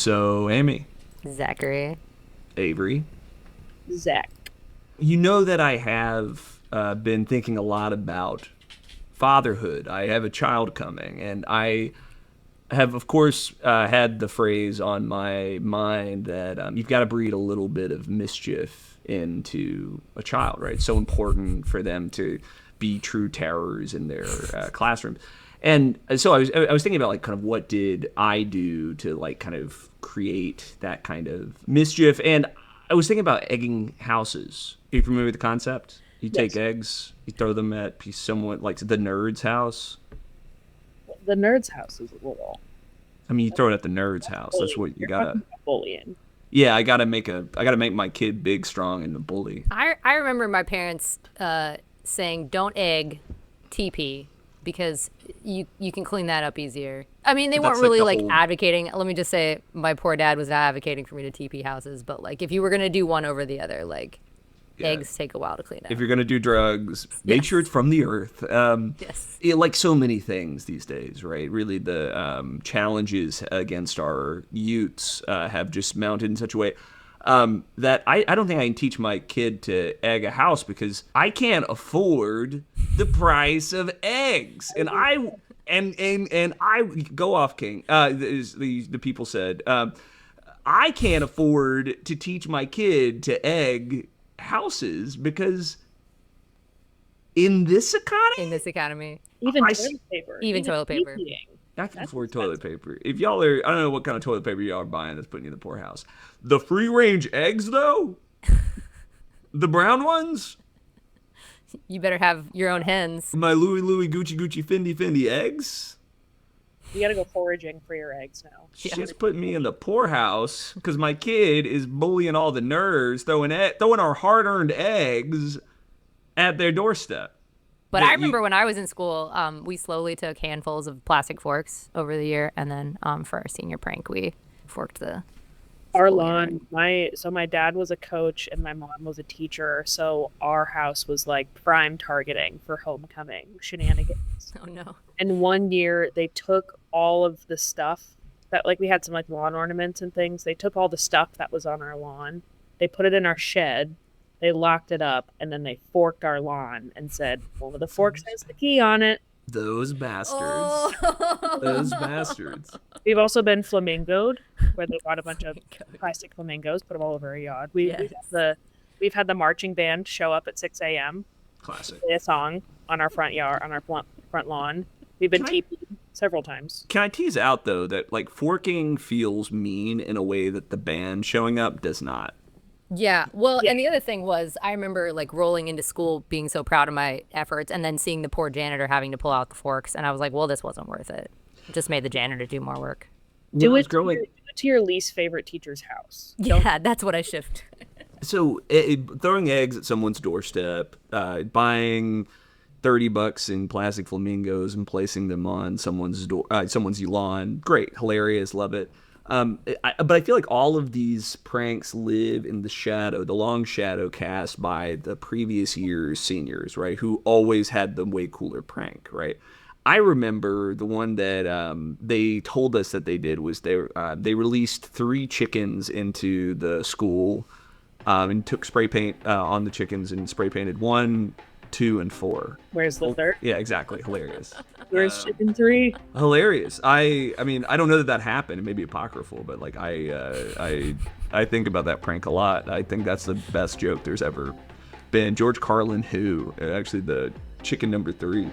So, Amie. Zachary. Avery. Zach. You know that I have been thinking a lot about fatherhood. I have a child coming, and I have, of course, had the phrase on my mind that you've got to breed a little bit of mischief into a child, right? It's so important for them to be true terrors in their classrooms. And so I was thinking about, like, kind of what did I do to, like, kind of create that kind of mischief. And I was thinking about egging houses. Are you familiar with the concept? You take eggs, you throw them at someone, like the nerd's house. The nerd's house is a little. I mean, you throw it at the nerd's house. That's what you gotta. Bullying. Yeah, I gotta make my kid big, strong, and a bully. I remember my parents saying, "Don't egg TP because you can clean that up easier." I mean, they weren't really like advocating. Let me just say, my poor dad was not advocating for me to TP houses, but like if you were gonna do one over the other, like eggs take a while to clean up. If you're gonna do drugs, make sure it's from the earth. Yes. Like so many things these days, right? Really, the challenges against our youths have just mounted in such a way that I don't think I can teach my kid to egg a house because I can't afford the price of eggs. And I go off, King. The people said I can't afford to teach my kid to egg houses because in this economy, even toilet paper, I can afford toilet paper. If y'all are, I don't know what kind of toilet paper y'all are buying that's putting you in the poorhouse. The free range eggs though, the brown ones, you better have your own hens. My Louis Gucci Fendi eggs. You gotta go foraging for your eggs now. She's putting me in the poorhouse because my kid is bullying all the nerds, throwing our hard-earned eggs at their doorstep. But I remember when I was in school, we slowly took handfuls of plastic forks over the year, and then for our senior prank, we forked our lawn. My dad was a coach and my mom was a teacher, so our house was like prime targeting for homecoming shenanigans. Oh no. And one year they took all of the stuff that, like, we had some like lawn ornaments and things. They took all the stuff that was on our lawn. They put it in our shed. They locked it up, and then they forked our lawn and said, one of the forks has the key on it. Those bastards. Those bastards. We've also been flamingoed, where they bought a bunch of plastic flamingos, put them all over our yard. We've had the marching band show up at 6 a.m. Classic. Play a song on our front yard, on our front lawn. We've been TP'd several times. Can I tease out, though, that like forking feels mean in a way that the band showing up does not? Yeah. Well, and the other thing was, I remember like rolling into school being so proud of my efforts and then seeing the poor janitor having to pull out the forks. And I was like, well, this wasn't worth it. It just made the janitor do more work. Do it to your least favorite teacher's house. Yeah, that's what I shift. So throwing eggs at someone's doorstep, buying $30 in plastic flamingos and placing them on someone's lawn. Great. Hilarious. Love it. But I feel like all of these pranks live in the long shadow cast by the previous year's seniors, right? Who always had the way cooler prank, right? I remember the one that they told us that they did was they released 3 chickens into the school and took spray paint on the chickens and spray painted 1, 2, and 4. Where's the third? Yeah, exactly. Hilarious. Where's chicken 3? Hilarious. I mean, I don't know that happened. It may be apocryphal, but like I think about that prank a lot. I think that's the best joke there's ever been. George Carlin, who actually the chicken number 3.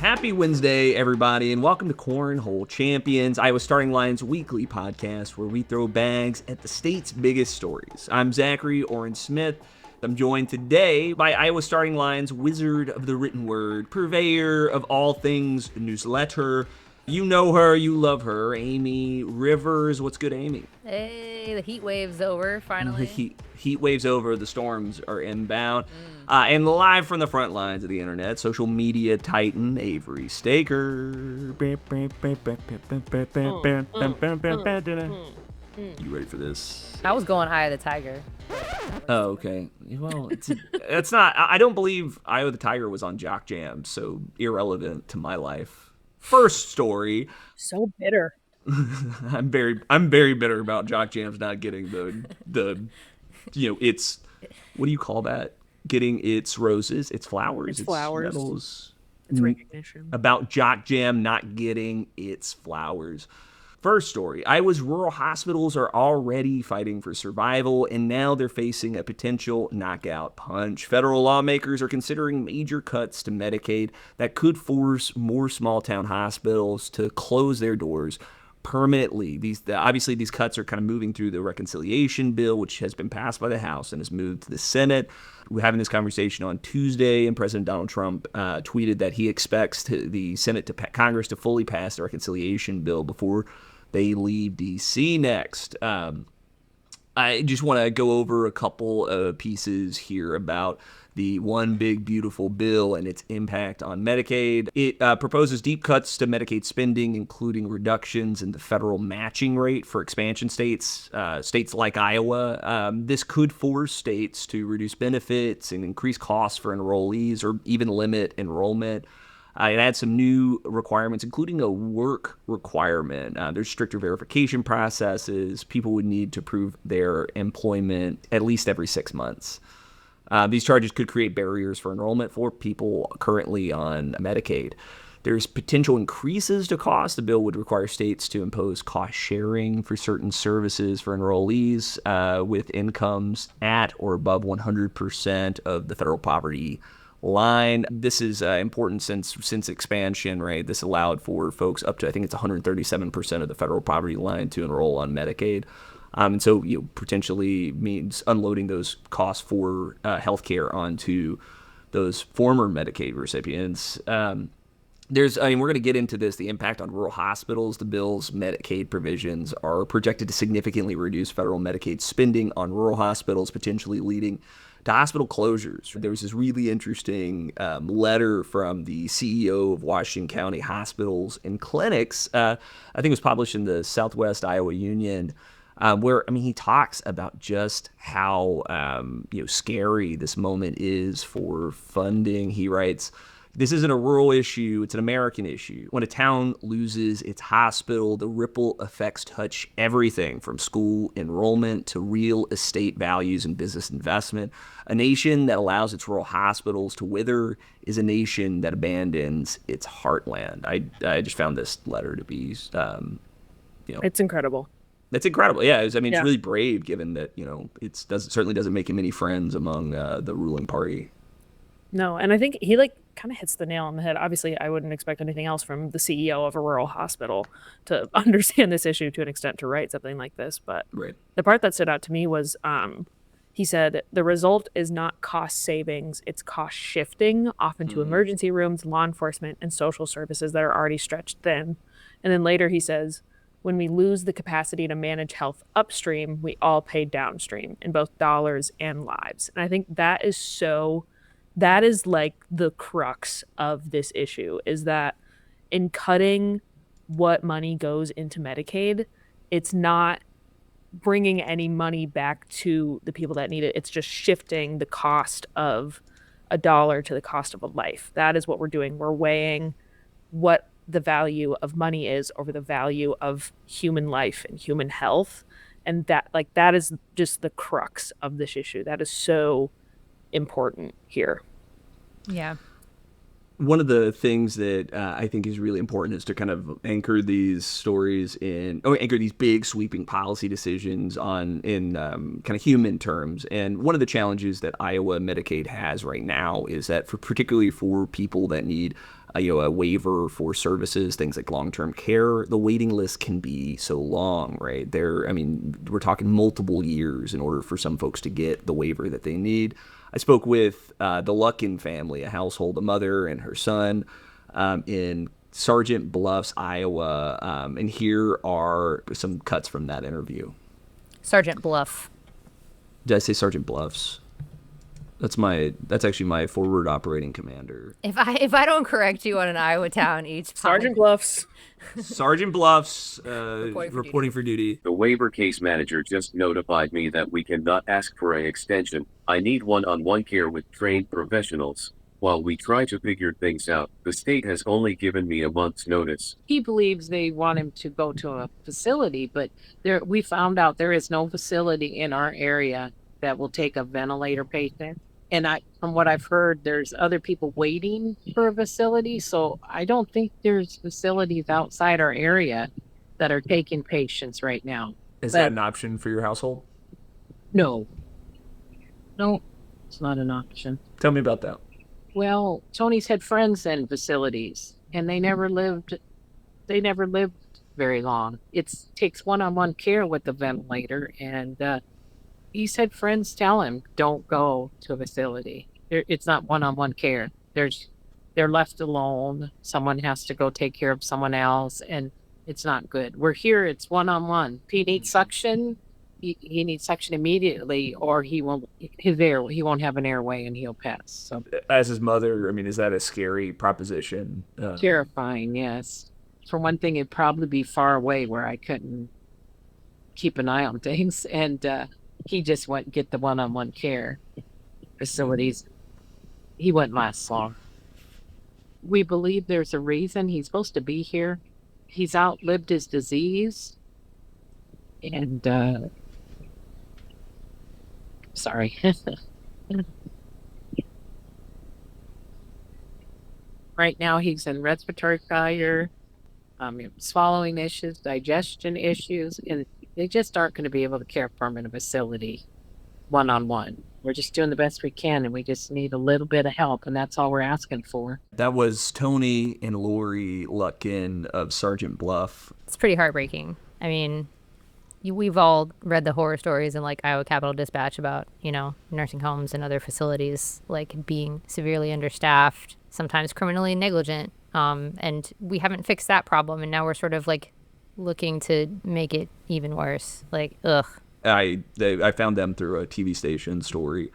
Happy Wednesday, everybody, and welcome to Cornhole Champions, Iowa Starting Line's weekly podcast where we throw bags at the state's biggest stories. I'm Zachary Oren Smith. I'm joined today by Iowa Starting Line's wizard of the written word, purveyor of all things newsletter. You know her, you love her, Amie Rivers. What's good, Amie? Hey, the heat wave's over, finally. Heat wave's over, the storms are inbound. And live from the front lines of the internet, social media titan Avery Staker. You ready for this? I was going Eye of the Tiger. Oh, okay. Well, it's not. I don't believe Eye of the Tiger was on Jock Jam, so irrelevant to my life. First story. So bitter. I'm very bitter about Jock Jams not getting the it's, what do you call that? Getting its roses, its flowers, It's its flowers. medals. It's recognition. About Jock Jam not getting its flowers. First story. Iowa's rural hospitals are already fighting for survival, and now they're facing a potential knockout punch. Federal lawmakers are considering major cuts to Medicaid that could force more small town hospitals to close their doors permanently. Obviously these cuts are kind of moving through the reconciliation bill, which has been passed by the House and has moved to the Senate. We're having this conversation on Tuesday, and President Donald Trump tweeted that he expects the Senate to Congress to fully pass the reconciliation bill before they leave D.C. next. I just want to go over a couple of pieces here about the One Big Beautiful Bill and its impact on Medicaid. It proposes deep cuts to Medicaid spending, including reductions in the federal matching rate for expansion states, states like Iowa. This could force states to reduce benefits and increase costs for enrollees, or even limit enrollment. It adds some new requirements, including a work requirement. There's stricter verification processes. People would need to prove their employment at least every 6 months. These charges could create barriers for enrollment for people currently on Medicaid. There's potential increases to cost. The bill would require states to impose cost sharing for certain services for enrollees with incomes at or above 100% of the federal poverty line. This is important since expansion, right? This allowed for folks up to, I think it's 137% of the federal poverty line to enroll on Medicaid. And so, potentially means unloading those costs for healthcare onto those former Medicaid recipients. We're going to get into this, the impact on rural hospitals. The bill's Medicaid provisions are projected to significantly reduce federal Medicaid spending on rural hospitals, potentially leading to hospital closures. There was this really interesting letter from the CEO of Washington County Hospitals and Clinics. I think it was published in the Southwest Iowa Union, where he talks about just how scary this moment is for funding. He writes, "This isn't a rural issue, it's an American issue. When a town loses its hospital, the ripple effects touch everything from school enrollment to real estate values and business investment. A nation that allows its rural hospitals to wither is a nation that abandons its heartland." I just found this letter to be, It's incredible. That's incredible. Yeah, it's really brave, given that certainly doesn't make him any friends among the ruling party. No, and I think he kind of hits the nail on the head. Obviously, I wouldn't expect anything else from the CEO of a rural hospital to understand this issue to an extent to write something like this. But right. The part that stood out to me was he said, "The result is not cost savings, it's cost shifting, often to emergency rooms, law enforcement, and social services that are already stretched thin." And then later he says, "When we lose the capacity to manage health upstream, we all pay downstream in both dollars and lives." And I think that is like the crux of this issue, is that in cutting what money goes into Medicaid, it's not bringing any money back to the people that need it. It's just shifting the cost of a dollar to the cost of a life. That is what we're doing. We're weighing what the value of money is over the value of human life and human health. And that is just the crux of this issue. That is so important here. Yeah. One of the things that I think is really important is to kind of anchor these stories anchor these big sweeping policy decisions in kind of human terms. And one of the challenges that Iowa Medicaid has right now is that particularly for people that need a waiver for services, things like long-term care, the waiting list can be so long, right? We're talking multiple years in order for some folks to get the waiver that they need. I spoke with the Luckin family, a household, a mother and her son, in Sergeant Bluffs, Iowa, and here are some cuts from that interview. Sergeant Bluff. Did I say Sergeant Bluffs? That's actually my forward operating commander. If I don't correct you on an Iowa town each, Sergeant Bluffs. Sergeant Bluffs, reporting for duty. The waiver case manager just notified me that we cannot ask for an extension. I need one-on-one care with trained professionals. While we try to figure things out, the state has only given me a month's notice. He believes they want him to go to a facility, but we found out there is no facility in our area that will take a ventilator patient. And from what I've heard, there's other people waiting for a facility. So I don't think there's facilities outside our area that are taking patients right now. Is that an option for your household? No, it's not an option. Tell me about that. Well, Tony's had friends in facilities, and they never lived very long. It takes one-on-one care with the ventilator, and he's had friends tell him, don't go to a facility. It's not one-on-one care. They're left alone. Someone has to go take care of someone else, and it's not good. We're here, it's one-on-one. If he needs suction, he needs suction immediately, or he won't have an airway and he'll pass. So, as his mother, I mean, is that a scary proposition? Terrifying, yes. For one thing, it'd probably be far away where I couldn't keep an eye on things, and he just wouldn't get the one-on-one care facilities. He wouldn't last long. We believe there's a reason he's supposed to be here. He's outlived his disease, and sorry. Right now he's in respiratory failure, swallowing issues, digestion issues, and they just aren't going to be able to care for him in a facility one-on-one. We're just doing the best we can, and we just need a little bit of help, and that's all we're asking for. That was Tony and Lori Luckin of Sergeant Bluff. It's pretty heartbreaking. I mean, we've all read the horror stories in like Iowa Capitol Dispatch about, nursing homes and other facilities like being severely understaffed, sometimes criminally negligent. And we haven't fixed that problem. And now we're sort of like looking to make it even worse. Like, ugh. I found them through a TV station story.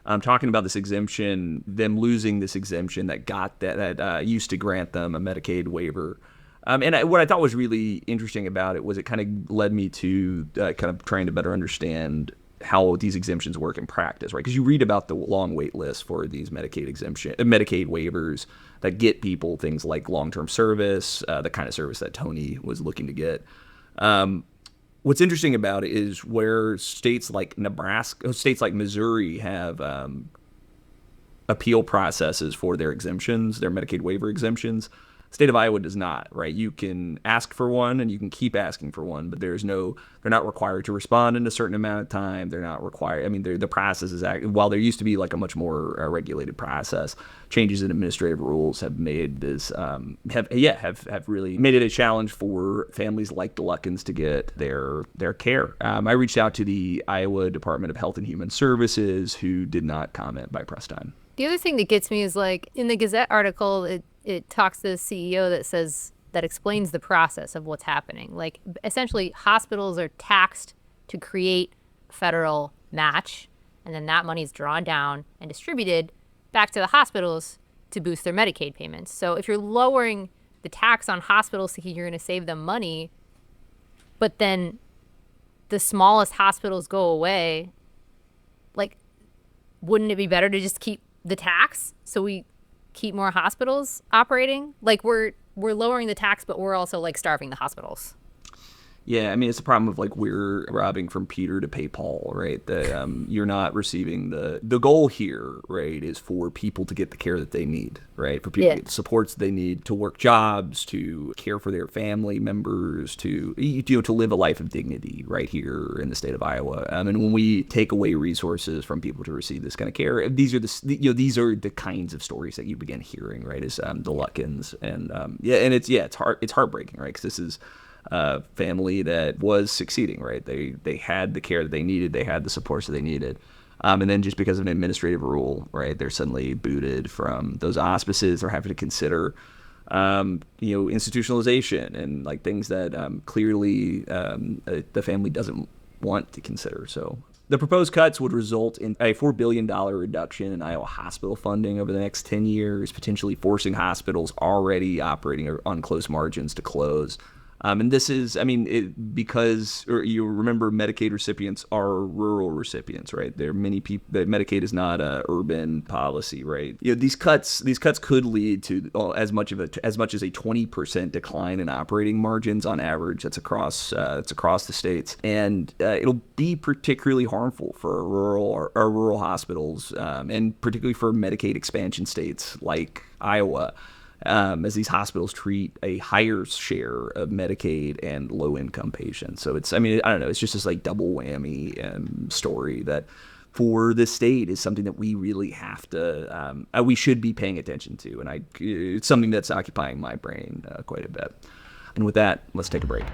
I'm talking about this exemption, them losing this exemption that used to grant them a Medicaid waiver. What I thought was really interesting about it was it kind of led me to kind of trying to better understand how these exemptions work in practice, right? Because you read about the long wait list for these Medicaid waivers that get people things like long-term service, the kind of service that Tony was looking to get. What's interesting about it is where states like Nebraska, states like Missouri have appeal processes for their exemptions, their Medicaid waiver exemptions. State of Iowa does not, right? You can ask for one and you can keep asking for one, but they're not required to respond in a certain amount of time. They're not required. I mean, the process is, while there used to be like a much more regulated process, changes in administrative rules have made this, have really made it a challenge for families like the Luckins to get their care. I reached out to the Iowa Department of Health and Human Services, who did not comment by press time. The other thing that gets me is like in the Gazette article, it talks to the CEO that explains the process of what's happening. Like essentially hospitals are taxed to create a federal match, and then that money is drawn down and distributed back to the hospitals to boost their Medicaid payments. So if you're lowering the tax on hospitals thinking you're going to save them money, but then the smallest hospitals go away, like, wouldn't it be better to just keep the tax so we keep more hospitals operating? Like we're lowering the tax, but we're also like starving the hospitals. Yeah, I mean, it's a problem of like we're robbing from Peter to pay Paul, right? You're not receiving the goal here, right, is for people to get the care that they need, right? For people to get the supports they need to work jobs, to care for their family members, to live a life of dignity right here in the state of Iowa. And when we take away resources from people to receive this kind of care, these are the kinds of stories that you begin hearing, right? Is the Luckins, and it's heartbreaking, right? Because this is a family that was succeeding, right? They had the care that they needed, they had the supports that they needed, and then just because of an administrative rule, right, they're suddenly booted from those auspices. They're having to consider, institutionalization and like things that clearly the family doesn't want to consider. So the proposed cuts would result in a $4 billion reduction in Iowa hospital funding over the next 10 years, potentially forcing hospitals already operating on close margins to close. And this is, I mean, because you remember Medicaid recipients are rural recipients, right? There are many people that Medicaid is not a urban policy, right? These cuts could lead to as much as a 20% decline in operating margins on average. That's across the states, and it'll be particularly harmful for rural hospitals, and particularly for Medicaid expansion states like Iowa. As these hospitals treat a higher share of Medicaid and low-income patients. So it's, I mean, I don't know, it's just this like double whammy story that for the state is something that we really have to, we should be paying attention to. And it's something that's occupying my brain quite a bit. And with that, let's take a break.